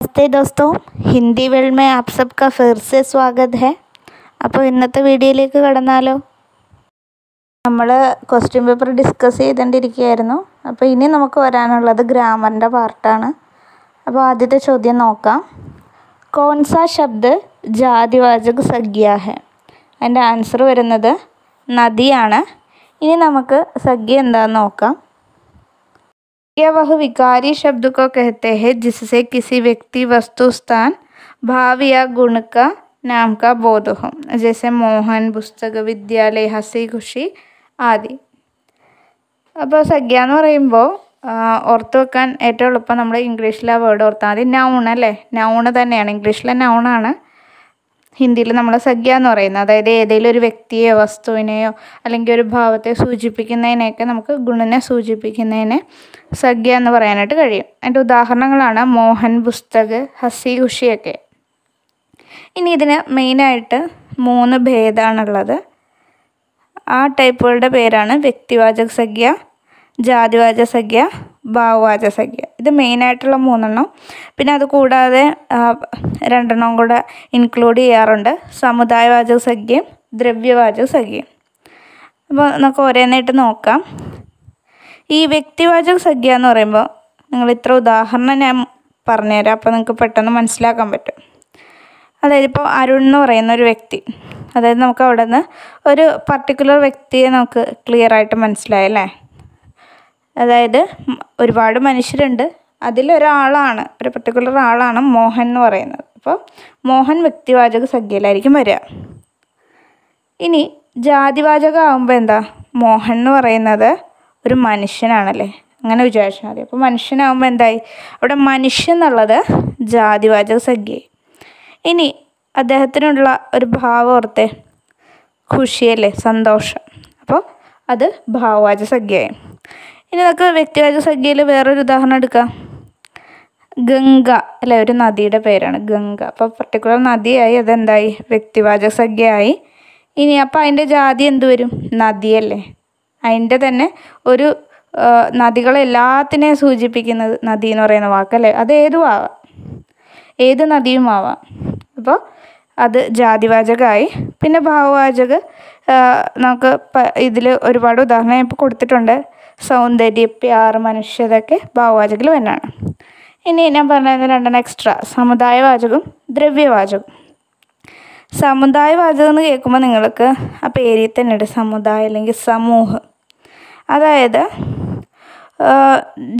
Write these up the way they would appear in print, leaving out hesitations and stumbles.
नमस्ते दोस्तों, हिंदी वर्ल्ड में आप सबका फिर से स्वागत है. അപ്പോൾ ഇന്നത്തെ വീഡിയോയിലേക്ക് കടന്നാലോ. നമ്മൾ ക്വസ്റ്റ്യൻ പേപ്പർ ഡിസ്കസ് ചെയ്തുകൊണ്ടിരിക്കുകയായിരുന്നു. അപ്പോൾ ഇനി നമുക്ക് വരാനുള്ളത് ഗ്രാമറിൻ്റെ പാർട്ടാണ്. അപ്പോൾ ആദ്യത്തെ ചോദ്യം നോക്കാം. കോൺസാ ശബ്ദ് ജാതിവാചക സംഖ്യ ഹെ? അതിൻ്റെ ആൻസർ വരുന്നത് നദിയാണ്. ഇനി നമുക്ക് സംഖ്യ എന്താണെന്ന് നോക്കാം. क्या वह विकारी शब्द को कहते हैं जिससे किसी व्यक्ति वस्तु स्थान भाव या गुण का नाम का बोध हो, जैसे मोहन, पुस्तक, विद्यालय, हंसी खुशी ആദി. അപ്പോൾ സംഖ്യ എന്ന് പറയുമ്പോൾ ഓർത്ത് വെക്കാൻ ഏറ്റവും എളുപ്പം നമ്മൾ ഇംഗ്ലീഷിലെ വേർഡ് ഓർത്താൽ മതി. നൗൺ അല്ലേ, നൗണ് തന്നെയാണ്, ഇംഗ്ലീഷിലെ നൗണാണ് ഹിന്ദിയിൽ നമ്മൾ സംഖ്യ എന്ന് പറയുന്നത്. അതായത് ഏതെങ്കിലും ഒരു വ്യക്തിയെയോ വസ്തുവിനെയോ അല്ലെങ്കിൽ ഒരു ഭാവത്തെ സൂചിപ്പിക്കുന്നതിനെയൊക്കെ നമുക്ക് ഗുണനെ സൂചിപ്പിക്കുന്നതിനെ സംഖ്യ എന്ന് പറയാനായിട്ട് കഴിയും. അതിൻ്റെ ഉദാഹരണങ്ങളാണ് മോഹൻ, പുസ്തക്, ഹസി ഖുഷിയൊക്കെ. ഇനി ഇതിന് മെയിനായിട്ട് 3 ഭേദമാണുള്ളത്. ആ ടൈപ്പുകളുടെ പേരാണ് വ്യക്തിവാചക സംഖ്യ, ജാതിവാചക സംഖ്യ, ഭാവവാചക സംഖ്യ. ഇത് മെയിനായിട്ടുള്ള 3 പിന്നെ അത് കൂടാതെ 2 കൂടെ ഇൻക്ലൂഡ് ചെയ്യാറുണ്ട്, സമുദായവാചക സംഖ്യയും ദ്രവ്യവാചക സംഖ്യയും. അപ്പോൾ നമുക്ക് ഓരോന്നായിട്ട് നോക്കാം. ഈ വ്യക്തിവാചക സംഖ്യ എന്ന് പറയുമ്പോൾ നിങ്ങൾ ഇത്ര ഉദാഹരണം ഞാൻ പറഞ്ഞുതരാം, അപ്പോൾ നിങ്ങൾക്ക് പെട്ടെന്ന് മനസ്സിലാക്കാൻ പറ്റും. അതായത് ഇപ്പോൾ അരുൺ എന്ന് പറയുന്ന ഒരു വ്യക്തി, അതായത് നമുക്ക് അവിടെ നിന്ന് ഒരു പർട്ടിക്കുലർ വ്യക്തിയെ നമുക്ക് ക്ലിയർ ആയിട്ട് മനസ്സിലായല്ലേ. അതായത് ഒരുപാട് മനുഷ്യരുണ്ട്, അതിലൊരാളാണ്, ഒരു പർട്ടിക്കുലർ ആളാണ് മോഹൻ എന്ന് പറയുന്നത്. അപ്പോൾ മോഹൻ വ്യക്തിവാചക സംഖ്യയിലായിരിക്കും വരിക. ഇനി ജാതിവാചകം ആകുമ്പോൾ എന്താ, മോഹൻ എന്ന് പറയുന്നത് ഒരു മനുഷ്യനാണല്ലേ, അങ്ങനെ വിചാരിച്ചാൽ മതി. അപ്പോൾ മനുഷ്യനാകുമ്പോൾ എന്തായി, അവിടെ മനുഷ്യൻ എന്നുള്ളത് ജാതിവാചക സംഖ്യയായി. ഇനി അദ്ദേഹത്തിനുള്ള ഒരു ഭാവം ഓർത്തേ, ഖുഷിയല്ലേ, സന്തോഷം, അപ്പോൾ അത് ഭാവവാചക സംഖ്യയായി. ഇനി നമുക്ക് വ്യക്തിവാചക സംഖ്യയിൽ വേറൊരു ഉദാഹരണം എടുക്കാം. ഗംഗ അല്ലേ, ഒരു നദിയുടെ പേരാണ് ഗംഗ. അപ്പോൾ പർട്ടിക്കുലർ നദിയായി, അതെന്തായി, വ്യക്തിവാചക സംഖ്യയായി. ഇനി അപ്പോൾ അതിൻ്റെ ജാതി എന്ത് വരും, നദിയല്ലേ. അതിൻ്റെ തന്നെ ഒരു നദികളെല്ലാത്തിനെയും സൂചിപ്പിക്കുന്നത് നദി എന്ന് പറയുന്ന വാക്കല്ലേ, അത് ഏതും ആവാം, ഏത് നദിയും ആവാം. അപ്പോൾ അത് ജാതിവാചകമായി. പിന്നെ ഭാവവാചക നമുക്ക് ഇതിൽ ഒരുപാട് ഉദാഹരണം ഇപ്പോൾ കൊടുത്തിട്ടുണ്ട്. സൗന്ദര്യം, പ്യാർ, മനുഷ്യ, ഇതൊക്കെ ഭാവവാചകിൽ തന്നെയാണ്. ഇനി ഞാൻ പറഞ്ഞത് 2 എക്സ്ട്രാ, സമുദായവാചകവും ദ്രവ്യവാചകവും. സമുദായവാചകം എന്ന് കേൾക്കുമ്പോൾ നിങ്ങൾക്ക് ആ പേരിൽ തന്നെ ഉണ്ട് സമുദായം അല്ലെങ്കിൽ സമൂഹം. അതായത്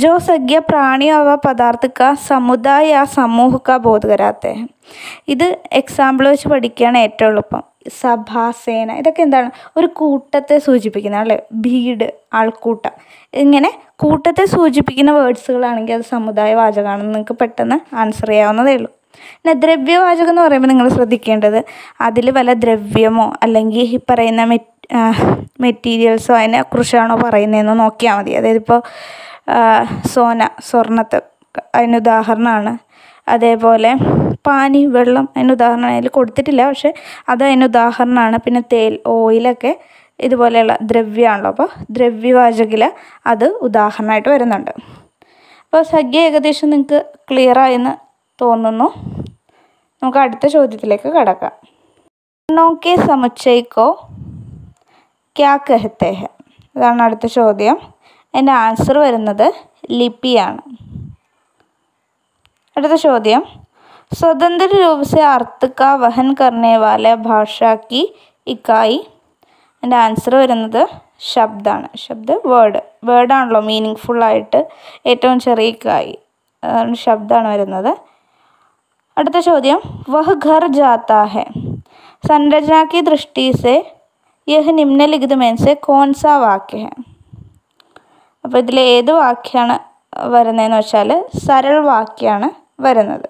जो संज्ञा प्राणियों व पदार्थ का समुदाय या समूह का बोध कराते हैं. ഇത് എക്സാമ്പിൾ വെച്ച് പഠിക്കുകയാണ് ഏറ്റവും എളുപ്പം. സഭ, സേന, ഇതൊക്കെ എന്താണ്, ഒരു കൂട്ടത്തെ സൂചിപ്പിക്കുന്ന അല്ലേ, ഭീഡ്, ആൾക്കൂട്ടം, ഇങ്ങനെ കൂട്ടത്തെ സൂചിപ്പിക്കുന്ന വേർഡ്സുകളാണെങ്കിൽ അത് സമുദായവാചകമാണെന്ന് നിങ്ങൾക്ക് പെട്ടെന്ന് ആൻസർ ചെയ്യാവുന്നതേ ഉള്ളൂ. പിന്നെ ദ്രവ്യവാചകം എന്ന് പറയുമ്പോൾ നിങ്ങൾ ശ്രദ്ധിക്കേണ്ടത് അതിൽ വല്ല ദ്രവ്യമോ അല്ലെങ്കിൽ ഈ പറയുന്ന മെറ്റീരിയൽസോ അതിനെക്കുറിച്ചാണോ പറയുന്നതെന്ന് നോക്കിയാൽ മതി. അതായത് ഇപ്പോൾ സ്വർണ്ണത്തെ അതിന് ഉദാഹരണമാണ്. അതേപോലെ പാനി, വെള്ളം, അതിന് ഉദാഹരണം അതിൽ കൊടുത്തിട്ടില്ല, പക്ഷെ അത് അതിന് ഉദാഹരണമാണ്. പിന്നെ തേൽ, ഓയിലൊക്കെ ഇതുപോലെയുള്ള ദ്രവ്യമാണല്ലോ, അപ്പോൾ ദ്രവ്യവാചകിൽ അത് ഉദാഹരണമായിട്ട് വരുന്നുണ്ട്. അപ്പോൾ സംഖ്യ ഏകദേശം നിങ്ങൾക്ക് ക്ലിയറായെന്ന് തോന്നുന്നു. നമുക്ക് അടുത്ത ചോദ്യത്തിലേക്ക് കടക്കാം. നോക്കെ സമുച്ചയ്ക്കോ ക്യാ കഹത്തെ ഹെ? ഇതാണ് അടുത്ത ചോദ്യം. എൻ്റെ ആൻസർ വരുന്നത് ലിപിയാണ്. അടുത്ത ചോദ്യം, സ്വതന്ത്ര രൂപ സെ അർത്ഥ കാ വഹൻ കർനെ വാല ഭാഷ കി ഇക്കായി. എൻ്റെ ആൻസർ വരുന്നത് ശബ്ദമാണ്. ശബ്ദ് വേർഡാണല്ലോ, മീനിങ് ഫുള്ളായിട്ട് ഏറ്റവും ചെറിയ ഇക്കായി, ശബ്ദമാണ് വരുന്നത്. അടുത്ത ചോദ്യം, വഹ് ഘർ ജാത്താ ഹെ संरचना की दृष्टि से यह निम्नलिखित में से कौन सा वाक्य है? അപ്പോൾ ഇതിൽ ഏത് വാക്യമാണ് വരുന്നതെന്ന് വെച്ചാൽ സരൾ വാക്യമാണ് വരുന്നത്.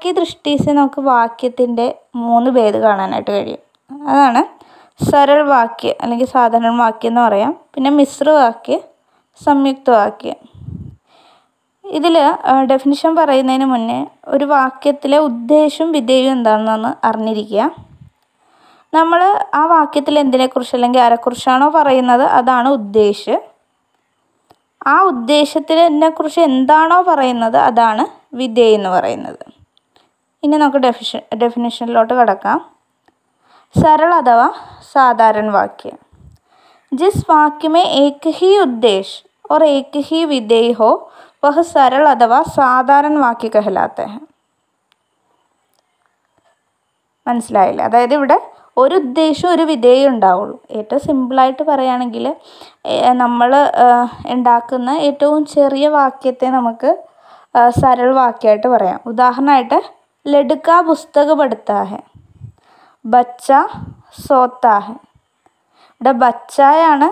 ഈ ദൃഷ്ടിയിൽ നമുക്ക് വാക്യത്തിൻ്റെ 3 ഭേദം കാണാനായിട്ട് കഴിയും. അതാണ് സരൾ വാക്യം അല്ലെങ്കിൽ സാധാരണ വാക്യം എന്ന് പറയാം. പിന്നെ മിശ്ര വാക്യം, സംയുക്ത വാക്യം. ഇതിൽ ഡെഫിനിഷൻ പറയുന്നതിന് മുന്നേ ഒരു വാക്യത്തിലെ ഉദ്ദേശവും വിധേയവും എന്താണെന്ന് അറിഞ്ഞിരിക്കുക. നമ്മൾ ആ വാക്യത്തിൽ എന്തിനെക്കുറിച്ച് അല്ലെങ്കിൽ ആരെക്കുറിച്ചാണോ പറയുന്നത് അതാണ് ഉദ്ദേശം. ആ ഉദ്ദേശത്തിനെ കുറിച്ച് എന്താണോ പറയുന്നത് അതാണ് വിധേയ് എന്ന് പറയുന്നത്. ഇനി നമുക്ക് ഡെഫിനിഷനിലോട്ട് കടക്കാം. सरल अथवा साधारण वाक्य, जिस वाक्य में एक ही उद्देश्य और एक ही विधेय हो वह सरल अथवा साधारण वाक्य कहलाते हैं. മനസ്സിലായില്ല? അതായത് ഇവിടെ ഒരു ഉദ്ദേശവും ഒരു വിധേയം ഉണ്ടാവുള്ളൂ. ഏറ്റവും സിമ്പിളായിട്ട് പറയുകയാണെങ്കിൽ നമ്മൾ ഉണ്ടാക്കുന്ന ഏറ്റവും ചെറിയ വാക്യത്തെ നമുക്ക് സരൾ വാക്യമായിട്ട് പറയാം. ഉദാഹരണമായിട്ട് ലഡ്ക പുസ്തക് പഠിത്താ ഹെ, ബച്ച സോത്താ ഹെ. ഇവിടെ ബച്ചായാണ്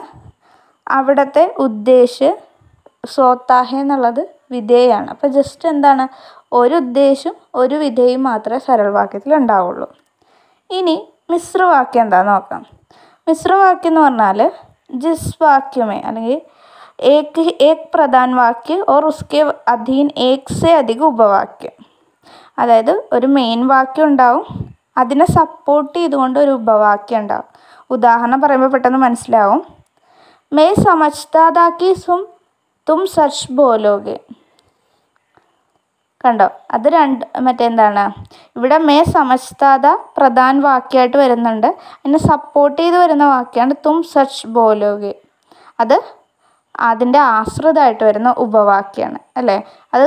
അവിടുത്തെ ഉദ്ദേശ്, സോത്താ ഹെ എന്നുള്ളത് വിധേയാണ്. അപ്പോൾ ജസ്റ്റ് എന്താണ്, ഒരു ഉദ്ദേശം ഒരു വിധേയം മാത്രമേ സരൾ വാക്യത്തിൽ ഉണ്ടാവുള്ളൂ. ഇനി മിശ്രവാക്യം എന്താണെന്ന് നോക്കാം. മിശ്രവാക്യം എന്ന് പറഞ്ഞാൽ ജിസ് വാക്യമേ അല്ലെങ്കിൽ ഏക് പ്രധാൻ വാക്യ और उसके अधीन एक से अधिक ഉപവാക്യം. അതായത് ഒരു മെയിൻ വാക്യം ഉണ്ടാവും, അതിനെ സപ്പോർട്ട് ചെയ്തുകൊണ്ട് ഒരു ഉപവാക്യം ഉണ്ടാവും. ഉദാഹരണം പറയുമ്പോൾ പെട്ടെന്ന് മനസ്സിലാവും. മേ സമജ്താ താ കി തും സച്ച് ബോലോഗെ. കണ്ടോ, അത് മറ്റെന്താണ്, ഇവിടെ മേ സമജ്താത പ്രധാന വാക്യമായിട്ട് വരുന്നുണ്ട്. അതിനെ സപ്പോർട്ട് ചെയ്ത് വരുന്ന വാക്യമാണ് തും സച്ച് ബോലോഗെ. അത് അതിൻ്റെ ആശ്രിതമായിട്ട് വരുന്ന ഉപവാക്യമാണ് അല്ലേ. അത്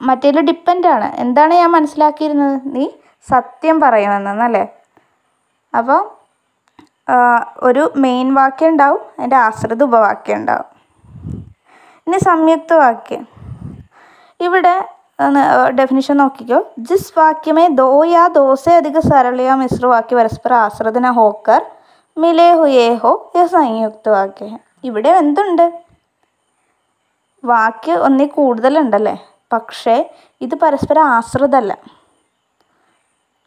മറ്റേതിൽ ഡിപ്പെൻഡാണ്. എന്താണ് ഞാൻ മനസ്സിലാക്കിയിരുന്നത്, നീ സത്യം പറയുമെന്നല്ലേ. അപ്പോൾ ഒരു മെയിൻ വാക്യം ഉണ്ടാവും, അതിൻ്റെ ആശ്രിത ഉപവാക്യം ഉണ്ടാവും. ഇനി സംയുക്ത വാക്യം. ഇവിടെ डेफिनेशन നോക്കിക്കോ. जिस वाक्य में दो या दो से अधिक सरल या मिश्र वाक्य परस्पर आश्रित न होकर मिले हुए हो यह संयुक्त वाक्य है. ഇവിടെ എന്തുണ്ട്, വാക്യം ഒന്നിൽ കൂടുതലുണ്ടല്ലേ, പക്ഷേ ഇത് പരസ്പരം ആശ്രിതമല്ല.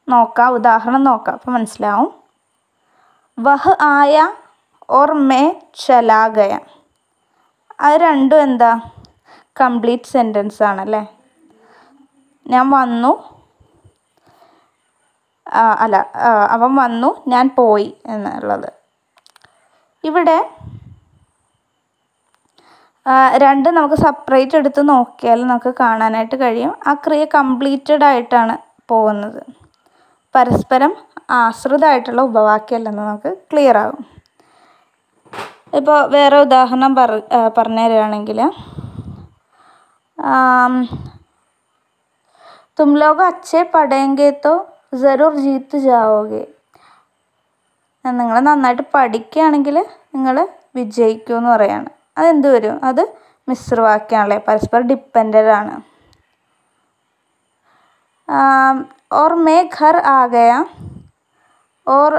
നോക്കാം, ഉദാഹരണം നോക്കാം, അപ്പോൾ മനസ്സിലാവും. വഹ് ആയ ഓർ മേ ചലാ ഗയ. അത് രണ്ടും എന്താ, കംപ്ലീറ്റ് സെൻറ്റൻസ് ആണല്ലേ. ഞാൻ വന്നു, അവൻ വന്നു, ഞാൻ പോയി എന്നുള്ളത്. ഇവിടെ രണ്ടും നമുക്ക് സെപ്പറേറ്റ് എടുത്ത് നോക്കിയാൽ നമുക്ക് കാണാനായിട്ട് കഴിയും. ആ ക്രിയ കംപ്ലീറ്റഡ് ആയിട്ടാണ് പോകുന്നത്, പരസ്പരം ആശ്രിതമായിട്ടുള്ള ഉപവാക്യമല്ലെന്ന് നമുക്ക് ക്ലിയർ ആകും. ഇപ്പോൾ വേറെ ഉദാഹരണം പറഞ്ഞു തരികയാണെങ്കിൽ, तुम लोग अच्छे पढ़ेंगे तो ज़रूर जीत जाओगे. നിങ്ങൾ നന്നായിട്ട് പഠിക്കുകയാണെങ്കിൽ നിങ്ങൾ വിജയിക്കുമെന്ന് പറയാണ്. അതെന്ത് വരും, അത് മിശ്രവാക്യമാണല്ലേ, പരസ്പരം ഡിപ്പെൻഡൻ്റ് ആണ്. और मैं घर आ गया और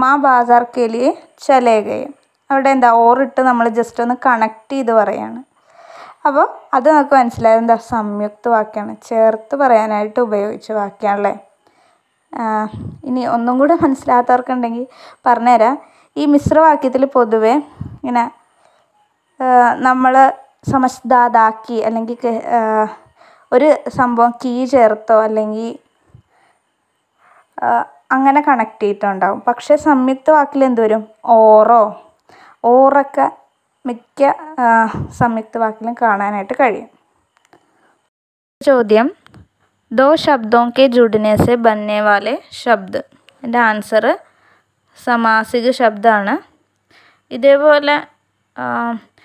माँ बाजार के लिए चले गए. അവിടെ എന്താ, ഓറിട്ട് നമ്മൾ ജസ്റ്റ് ഒന്ന് കണക്ട് ചെയ്ത് പറയാണ്. അപ്പോൾ അത് നമുക്ക് മനസ്സിലായത് എന്താ, സംയുക്ത വാക്യമാണ്, ചേർത്ത് പറയാനായിട്ട് ഉപയോഗിച്ച വാക്യമാണല്ലേ. ഇനി ഒന്നും കൂടെ മനസ്സിലാത്തവർക്കുണ്ടെങ്കിൽ പറഞ്ഞുതരാം. ഈ മിശ്രവാക്യത്തിൽ പൊതുവെ ഇങ്ങനെ നമ്മൾ സമജ്ദാതാക്കി അല്ലെങ്കിൽ ഒരു സംഭവം കീ ചേർത്തോ അല്ലെങ്കിൽ അങ്ങനെ കണക്ട് ചെയ്തിട്ടുണ്ടാവും. പക്ഷേ സംയുക്ത വാക്കിൽ എന്ത് വരും, ഓറൊക്കെ മിക്ക സംയുക്ത വാക്കിലും കാണാനായിട്ട് കഴിയും. ചോദ്യം, ദോ ശബ്ദോं के जुड़ने से बनने वाले शब्द. എൻ്റെ ആൻസർ സമാസിക ശബ്ദമാണ്. ഇതേപോലെ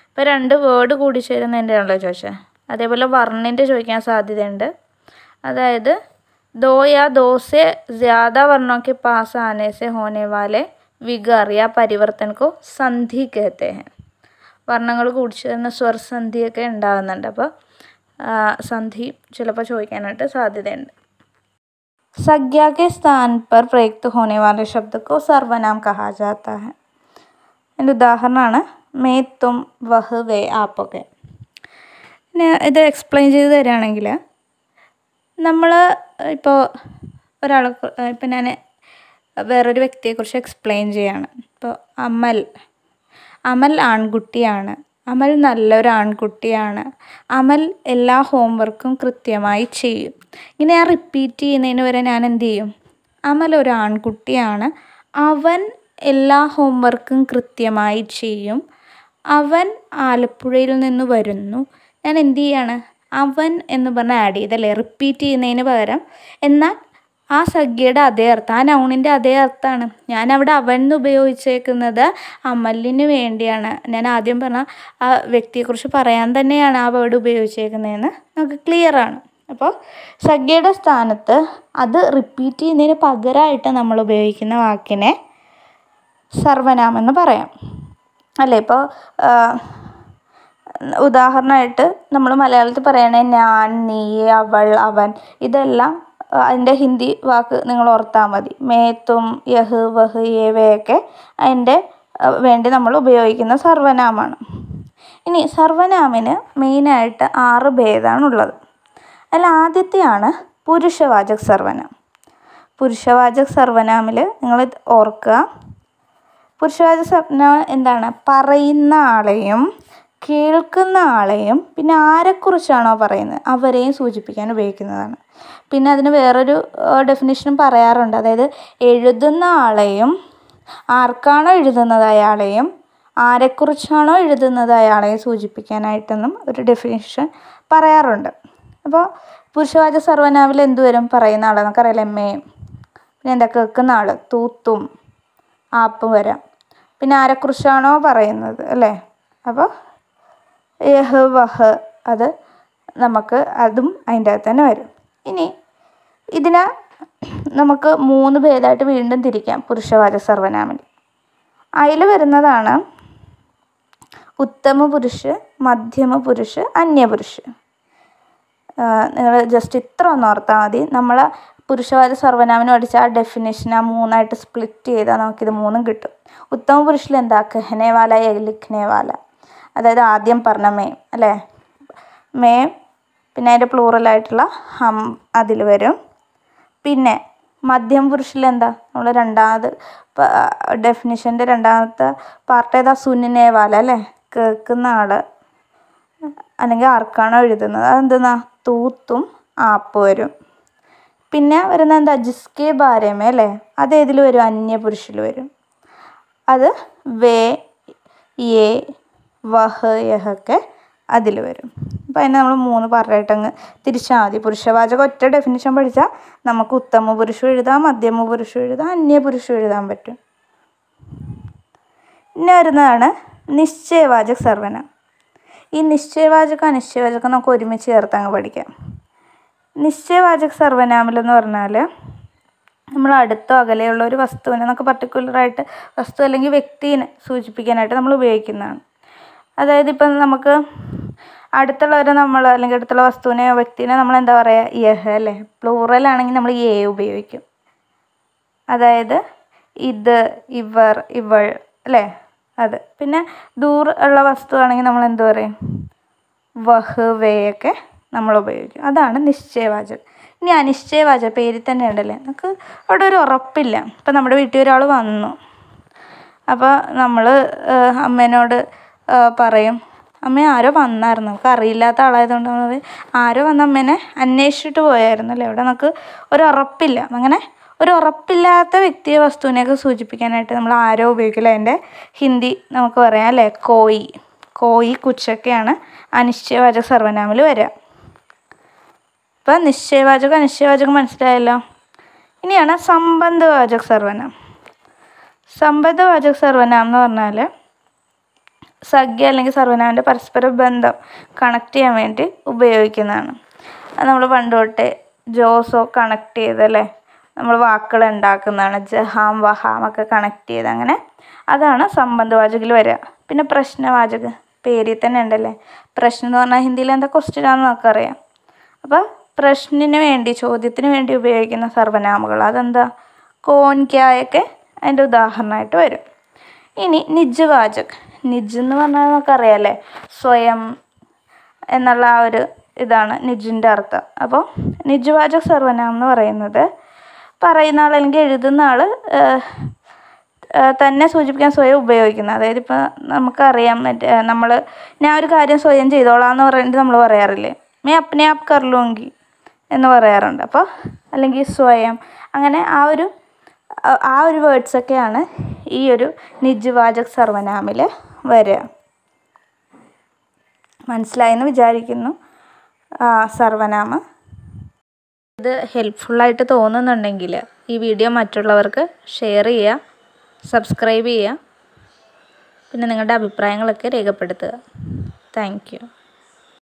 ഇപ്പോൾ രണ്ട് വേർഡ് കൂടി ചേരുന്നതിൻ്റെ ആണല്ലോ ചോദിച്ചത്. അതേപോലെ വർണ്ണിൻ്റെ ചോദിക്കാൻ സാധ്യതയുണ്ട്. അതായത് दो या दो से ज़्यादा वर्णों के पास आने से होने वाले विकार या परिवर्तन को संधि कहते हैं. വർണ്ണങ്ങൾ കൂടിച്ചേർന്ന് സ്വരസന്ധിയൊക്കെ ഉണ്ടാകുന്നുണ്ട്. അപ്പോൾ സന്ധി ചിലപ്പോൾ ചോദിക്കാനായിട്ട് സാധ്യതയുണ്ട്. संज्ञा के स्थान पर प्रयुक्त होने वाले शब्द को सर्वनाम कहा जाता है. അതിൻ്റെ ഉദാഹരണമാണ് മേ തും വഹ് വേ ആപ്പൊക്കെ. പിന്നെ ഇത് എക്സ്പ്ലെയിൻ ചെയ്ത് തരികയാണെങ്കിൽ, നമ്മൾ ഇപ്പോൾ ഇപ്പം ഞാൻ വേറൊരു വ്യക്തിയെക്കുറിച്ച് എക്സ്പ്ലെയിൻ ചെയ്യാണ്. ഇപ്പോൾ അമൽ ആൺകുട്ടിയാണ്, അമൽ നല്ലൊരു ആൺകുട്ടിയാണ്, അമൽ എല്ലാ ഹോംവർക്കും കൃത്യമായി ചെയ്യും. ഇങ്ങനെ ഞാൻ റിപ്പീറ്റ് ചെയ്യുന്നതിന് വരെ ഞാൻ എന്ത് ചെയ്യും, അമൽ ഒരു ആൺകുട്ടിയാണ്, അവൻ എല്ലാ ഹോംവർക്കും കൃത്യമായി ചെയ്യും, അവൻ ആലപ്പുഴയിൽ നിന്ന് വരുന്നു. ഞാൻ എന്ത് ചെയ്യാണ്? അവൻ എന്ന് പറഞ്ഞ് ആഡ് ചെയ്തല്ലേ, റിപ്പീറ്റ് ചെയ്യുന്നതിന് പകരം. എന്നാൽ ആ സംഖ്യയുടെ അതേ അർത്ഥം, ആ നൗണിൻ്റെ അതേ അർത്ഥമാണ്. ഞാൻ അവിടെ അവൻ എന്ന് ഉപയോഗിച്ചേക്കുന്നത് അമലിന് വേണ്ടിയാണ്. ഞാൻ ആദ്യം പറഞ്ഞ ആ വ്യക്തിയെക്കുറിച്ച് പറയാൻ തന്നെയാണ് ആ വേർഡ് ഉപയോഗിച്ചേക്കുന്നതെന്ന് നമുക്ക് ക്ലിയറാണ്. അപ്പോൾ സംഖ്യയുടെ സ്ഥാനത്ത് അത് റിപ്പീറ്റ് ചെയ്യുന്നതിന് പകരമായിട്ട് നമ്മൾ ഉപയോഗിക്കുന്ന വാക്കിനെ സർവനാമം എന്ന് പറയാം അല്ലേ. ഇപ്പോൾ ഉദാഹരണമായിട്ട് നമ്മൾ മലയാളത്തിൽ പറയണേ ഞാൻ, നീ, അവൾ, അവൻ, ഇതെല്ലാം അതിൻ്റെ ഹിന്ദി വാക്ക് നിങ്ങൾ ഓർത്താൽ മതി. മേ, തും, യഹ്, വഹ്, യേ, വയൊക്കെ അതിൻ്റെ വേണ്ടി നമ്മൾ ഉപയോഗിക്കുന്ന സർവനാമമാണ്. ഇനി സർവനാമിന് മെയിനായിട്ട് 6 ഭേദമാണുള്ളത്. അതിൽ ആദ്യത്തെയാണ് പുരുഷവാചക സർവനാം. പുരുഷവാചക സർവനാമിൽ നിങ്ങൾ ഓർക്കുക, പുരുഷവാചക സർവനാമം എന്താണ്? പറയുന്ന ആളെയും കേൾക്കുന്ന ആളെയും പിന്നെ ആരെക്കുറിച്ചാണോ പറയുന്നത് അവരെയും സൂചിപ്പിക്കാൻ ഉപയോഗിക്കുന്നതാണ്. പിന്നെ അതിന് വേറൊരു ഡെഫിനിഷനും പറയാറുണ്ട്. അതായത് എഴുതുന്ന ആളെയും ആർക്കാണോ എഴുതുന്നത് അയാളെയും ആരെക്കുറിച്ചാണോ എഴുതുന്നത് അയാളെയും സൂചിപ്പിക്കാനായിട്ടെന്നും ഒരു ഡെഫിനിഷൻ പറയാറുണ്ട്. അപ്പോൾ പുരുഷവാചക സർവനാമിൽ എന്ത് വരും? പറയുന്ന ആൾ നമുക്കറിയാലോ, എമ്മയും. പിന്നെ എന്താ? കേൾക്കുന്ന ആൾ, തൂത്തും ആപ്പും വരാം. പിന്നെ ആരെക്കുറിച്ചാണോ പറയുന്നത് അല്ലേ, അപ്പോൾ യഹ്, വഹ്, അത് നമുക്ക് അതും അതിൻ്റെ അകത്ത് തന്നെ വരും. ഇനി ഇതിനെ നമുക്ക് 3 ഭേദമായിട്ട് വീണ്ടും തിരിക്കാം പുരുഷവാചക സർവനാമിൽ. അതിൽ വരുന്നതാണ് ഉത്തമ പുരുഷ്, മധ്യമ പുരുഷ്, അന്യപുരുഷ്. നിങ്ങൾ ജസ്റ്റ് ഇത്ര ഒന്ന് ഓർത്താൽ മതി. നമ്മൾ പുരുഷവാചക സർവനാമിന് പഠിച്ച ആ ഡെഫിനേഷൻ ആ 3ആയിട്ട് സ്പ്ലിറ്റ് ചെയ്താൽ നമുക്കിത് 3ഉം കിട്ടും. ഉത്തമ പുരുഷിൽ എന്താ? കഹ്നേവാല, ലിഖ്നേവാല, അതായത് ആദ്യം പറഞ്ഞ മേം അല്ലേ, മേം. പിന്നെ അതിൻ്റെ പ്ലൂറലായിട്ടുള്ള ഹം അതിൽ വരും. പിന്നെ മധ്യമ പുരുഷിൽ എന്താ? നമ്മൾ രണ്ടാമത് ഡെഫിനിഷൻ്റെ രണ്ടാമത്തെ പാർട്ട് ഏതാ? സുനിനേവാല അല്ലേ, കേൾക്കുന്ന ആൾ അല്ലെങ്കിൽ ആർക്കാണോ എഴുതുന്നത്. അതെന്തെന്നാ? തൂത്തും ആപ്പ് വരും. പിന്നെ വരുന്നത് എന്താ? ജിസ്കെ ബാരേമേ അല്ലേ, അതേതിൽ വരും? അന്യപുരുഷിൽ വരും. അത് വേ, യേ, വഹ്, യഹൊക്കെ അതിൽ വരും. അപ്പോൾ അതിനെ നമ്മൾ 3 പാർട്ടായിട്ട് അങ്ങ് തിരിച്ചാൽ മതി. പുരുഷവാചകം ഒറ്റ ഡെഫിനിഷൻ പഠിച്ചാൽ നമുക്ക് ഉത്തമ പുരുഷം എഴുതാം, മധ്യമ പുരുഷം എഴുതാം, അന്യപുരുഷം എഴുതാൻ പറ്റും. പിന്നെ വരുന്നതാണ് നിശ്ചയവാചക സർവനാം. ഈ നിശ്ചയവാചകം അനിശ്ചയവാചകം നമുക്ക് ഒരുമിച്ച് ചേർത്ത് അങ്ങ് പഠിക്കാം. നിശ്ചയവാചക സർവനാമിലെന്ന് പറഞ്ഞാൽ നമ്മൾ അടുത്തോ അകലെയുള്ള ഒരു വസ്തുവിനെ നമുക്ക് പർട്ടിക്കുലറായിട്ട് വസ്തു അല്ലെങ്കിൽ വ്യക്തിനെ സൂചിപ്പിക്കാനായിട്ട് നമ്മൾ ഉപയോഗിക്കുന്നതാണ്. അതായത് ഇപ്പം നമുക്ക് അടുത്തുള്ളവരെ നമ്മൾ അല്ലെങ്കിൽ അടുത്തുള്ള വസ്തുവിനെയോ വ്യക്തിനെ നമ്മൾ എന്താ പറയുക? യഹ് അല്ലേ. പ്ലൂറലാണെങ്കിൽ നമ്മൾ യേ ഉപയോഗിക്കും. അതായത് ഇത്, ഇവർ, ഇവൾ അല്ലേ, അത്. പിന്നെ ദൂർ ഉള്ള വസ്തു ആണെങ്കിൽ നമ്മൾ എന്ത് പറയും? വഹ്, വേയൊക്കെ നമ്മൾ ഉപയോഗിക്കും. അതാണ് നിശ്ചയവാചകം. ഇനി അനിശ്ചയവാചകം പേരിൽ തന്നെ ഉണ്ടല്ലേ, നമുക്ക് അവിടെ ഒരു ഉറപ്പില്ല. ഇപ്പം നമ്മുടെ വീട്ടിൽ ഒരാൾ വന്നു, അപ്പോൾ നമ്മൾ അമ്മേനോട് പറയും, അമ്മ ആരോ വന്നായിരുന്നു. നമുക്ക് അറിയില്ലാത്ത ആളായതുകൊണ്ട് നമ്മൾ ആരോ വന്ന് അമ്മേനെ അന്വേഷിച്ചിട്ട് പോയായിരുന്നു അല്ലേ. അവിടെ നമുക്ക് ഒരു ഉറപ്പില്ല. അങ്ങനെ ഒരു ഉറപ്പില്ലാത്ത വ്യക്തിയെ വസ്തുവിനെയൊക്കെ സൂചിപ്പിക്കാനായിട്ട് നമ്മൾ ആരോ ഉപയോഗിക്കില്ല. അതിൻ്റെ ഹിന്ദി നമുക്ക് പറയാം അല്ലേ, കോയി. കോയി, കുച്ചൊക്കെയാണ് അനിശ്ചയവാചക സർവനാമിൽ വരിക. ഇപ്പം നിശ്ചയവാചകം അനിശ്ചയവാചകം മനസ്സിലായല്ലോ. ഇനിയാണ് സംബന്ധവാചക സർവനാം. സംബന്ധവാചക സർവനാം എന്ന് പറഞ്ഞാൽ സംഖ്യ അല്ലെങ്കിൽ സർവനാമിൻ്റെ പരസ്പര ബന്ധം കണക്ട് ചെയ്യാൻ വേണ്ടി ഉപയോഗിക്കുന്നതാണ്. അത് നമ്മൾ പണ്ട് തൊട്ടേ ജോസോ കണക്ട് ചെയ്തല്ലേ നമ്മൾ വാക്കുകൾ ഉണ്ടാക്കുന്നതാണ്. ജഹാം, വഹാം ഒക്കെ കണക്ട് ചെയ്ത് അങ്ങനെ അതാണ് സംബന്ധവാചകിൽ വരിക. പിന്നെ പ്രശ്നവാചക പേരിൽ തന്നെ ഉണ്ടല്ലേ. പ്രശ്നം എന്ന് പറഞ്ഞാൽ ഹിന്ദിയിൽ എന്താ? ക്വസ്റ്റ്യനാണെന്ന് നമുക്കറിയാം. അപ്പോൾ പ്രശ്നത്തിന് വേണ്ടി, ചോദ്യത്തിന് വേണ്ടി ഉപയോഗിക്കുന്ന സർവനാമങ്ങൾ അതെന്താ? കോൻ, ക്യായൊക്കെ അതിൻ്റെ ഉദാഹരണമായിട്ട് വരും. ഇനി നിജ്വാചക്. നിജ് എന്ന് പറഞ്ഞാൽ നമുക്കറിയാമല്ലേ, സ്വയം എന്നുള്ള ആ ഒരു ഇതാണ് നിജിൻ്റെ അർത്ഥം. അപ്പോൾ നിജ്വാചക സർവനാമം എന്ന് പറയുന്നത് പറയുന്ന ആൾ അല്ലെങ്കിൽ എഴുതുന്ന ആൾ തന്നെ സൂചിപ്പിക്കാൻ സ്വയം ഉപയോഗിക്കുന്നത്. അതായത് ഇപ്പോൾ നമുക്കറിയാം, ഞാൻ ഒരു കാര്യം സ്വയം ചെയ്തോളാം എന്ന് പറഞ്ഞിട്ട് നമ്മൾ പറയാറില്ലേ, മേ അപ്നെ ആപ്പ് കർ ലൂങ്കി എന്ന് പറയാറുണ്ട്. അപ്പോൾ അല്ലെങ്കിൽ സ്വയം, അങ്ങനെ ആ ഒരു വേർഡ്സൊക്കെയാണ് ഈ ഒരു നിജ്വാചക സർവനാമിൽ വരിക. മനസ്സിലായെന്ന് വിചാരിക്കുന്നു. സർവനാമം. ഇത് ഹെൽപ്ഫുള്ളായിട്ട് തോന്നുന്നുണ്ടെങ്കിൽ ഈ വീഡിയോ മറ്റുള്ളവർക്ക് ഷെയർ ചെയ്യുക, സബ്സ്ക്രൈബ് ചെയ്യുക, പിന്നെ നിങ്ങളുടെ അഭിപ്രായങ്ങളൊക്കെ രേഖപ്പെടുത്തുക. Thank you.